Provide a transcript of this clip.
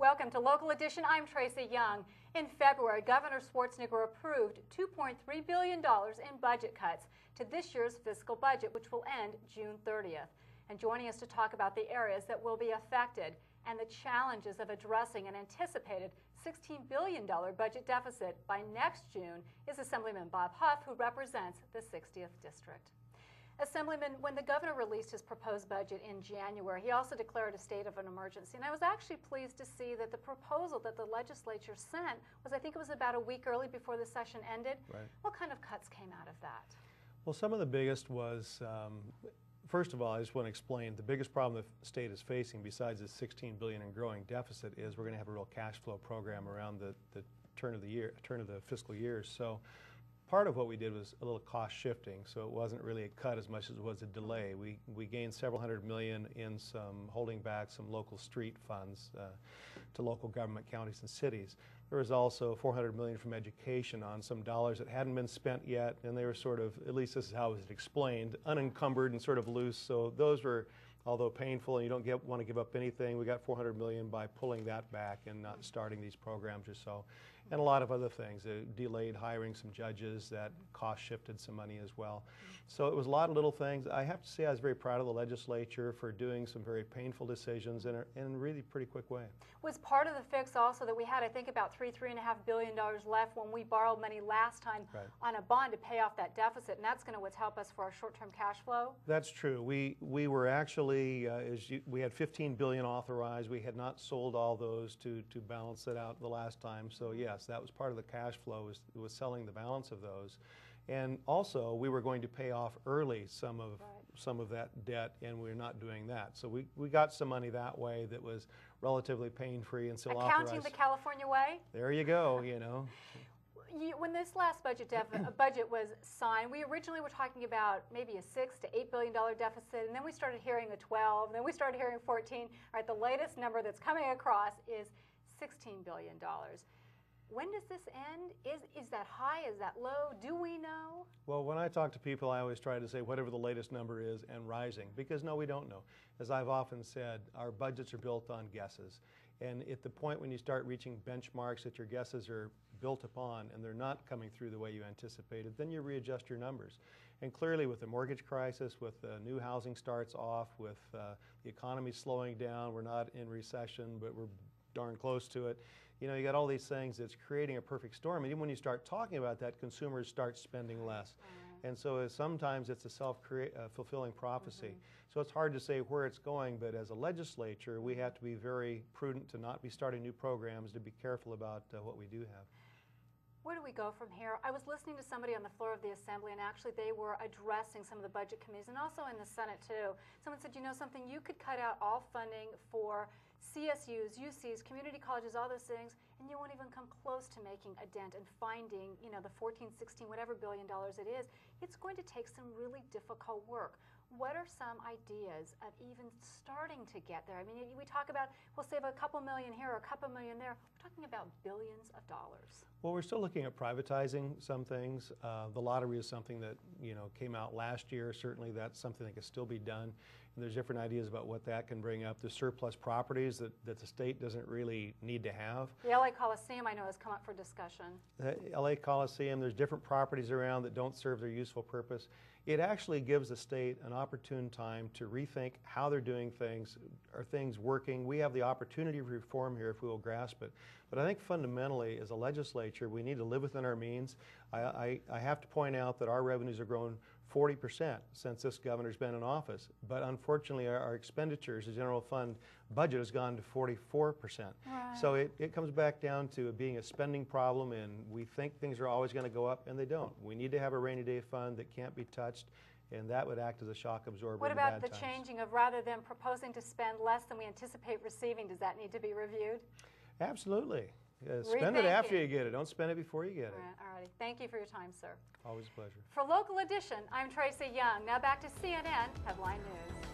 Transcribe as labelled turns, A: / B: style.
A: Welcome to Local Edition. I'm Tracy Young. In February, Governor Schwarzenegger approved $2.3 billion in budget cuts to this year's fiscal budget, which will end June 30th. And joining us to talk about the areas that will be affected and the challenges of addressing an anticipated $16 billion budget deficit by next June is Assemblyman Bob Huff, who represents the 60th District. Assemblyman, when the governor released his proposed budget in January, he also declared a state of an emergency. And I was actually pleased to see that the proposal that the legislature sent was, I think it was about a week early before the session ended.
B: Right.
A: What kind of cuts came out of that?
B: Well, some of the biggest was, first of all, I just want to explain, the biggest problem the state is facing, besides the $16 billion in growing deficit, is we're going to have a real cash flow program around the turn of the fiscal year. So part of what we did was a little cost shifting, so it wasn't really a cut as much as it was a delay. We gained several $100 million in some holding back some local street funds to local government, counties and cities. There was also $400 million from education on some dollars that hadn't been spent yet, and they were sort of, at least this is how it was explained, unencumbered and sort of loose. So those were, although painful and you don't want to give up anything, we got $400 million by pulling that back and not starting these programs or so. And a lot of other things. Delayed hiring some judges, that cost shifted some money as well. So it was a lot of little things. I have to say I was very proud of the legislature for doing some very painful decisions in a really pretty quick way.
A: Was part of the fix also that we had, I think, about $3.5 billion left when we borrowed money last time on a bond to pay off that deficit, and that's going to help us for our short-term cash flow? That's
B: true. We were actually, we had $15 billion authorized. We had not sold all those to balance it out the last time. So yes, that was part of the cash flow, was selling the balance of those. And also, we were going to pay off early some of that debt, and we're not doing that. So we got some money that way that was relatively pain-free and still authorized.
A: Accounting the California way?
B: There you go, you know.
A: When this last budget was signed, we originally were talking about maybe a $6 to $8 billion deficit, and then we started hearing a 12, and then we started hearing 14. All right, the latest number that's coming across is $16 billion. When does this end? Is that high? Is that low? Do we know?
B: Well, when I talk to people, I always try to say whatever the latest number is and rising, because no, we don't know. As I've often said, our budgets are built on guesses. And at the point when you start reaching benchmarks that your guesses are built upon and they're not coming through the way you anticipated, then you readjust your numbers. And clearly with the mortgage crisis, with new housing starts off, with the economy slowing down, we're not in recession, but we're darn close to it. You know, you got all these things that's creating a perfect storm. And even when you start talking about that, consumers start spending less. And so sometimes it's a self-fulfilling prophecy. So it's hard to say where it's going, but as a legislature, we have to be very prudent to not be starting new programs, to be careful about what we do have.
A: Where do we go from here? I was listening to somebody on the floor of the Assembly, and actually they were addressing some of the budget committees, and also in the Senate too. Someone said, you know something, you could cut out all funding for CSUs, UCs, community colleges, all those things, and you won't even come close to making a dent and finding, you know, the 14, 16, whatever billion dollars it is. It's going to take some really difficult work. What are some ideas of even starting to get there? I mean, we talk about we'll save a couple million here or a couple million there. We're talking about billions of dollars.
B: Well, we're still looking at privatizing some things. The lottery is something that, you know, came out last year. Certainly that's something that can still be done. And there's different ideas about what that can bring up. The surplus properties that the state doesn't really need to have.
A: The LA Coliseum, I know, has come up for discussion.
B: The LA Coliseum, there's different properties around that don't serve their useful purpose. It actually gives the state an opportune time to rethink how they're doing things. Are things working? We have the opportunity to reform here if we will grasp it. But I think fundamentally, as a legislature, we need to live within our means. I have to point out that our revenues have grown 40% since this governor's been in office. But unfortunately, our expenditures, the general fund budget, has gone to 44%.
A: Right.
B: So it comes back down to it being a spending problem, and we think things are always going to go up, and they don't. We need to have a rainy day fund that can't be touched, and that would act as a shock absorber.
A: What
B: in the
A: about
B: bad
A: the
B: times.
A: Changing of, rather than proposing to spend less than we anticipate receiving, does that need to be reviewed?
B: Absolutely. Spend it after you get it. Don't spend it before you get it.
A: All righty. Thank you for your time, sir.
B: Always a pleasure.
A: For Local Edition, I'm Tracy Young. Now back to CNN Headline News.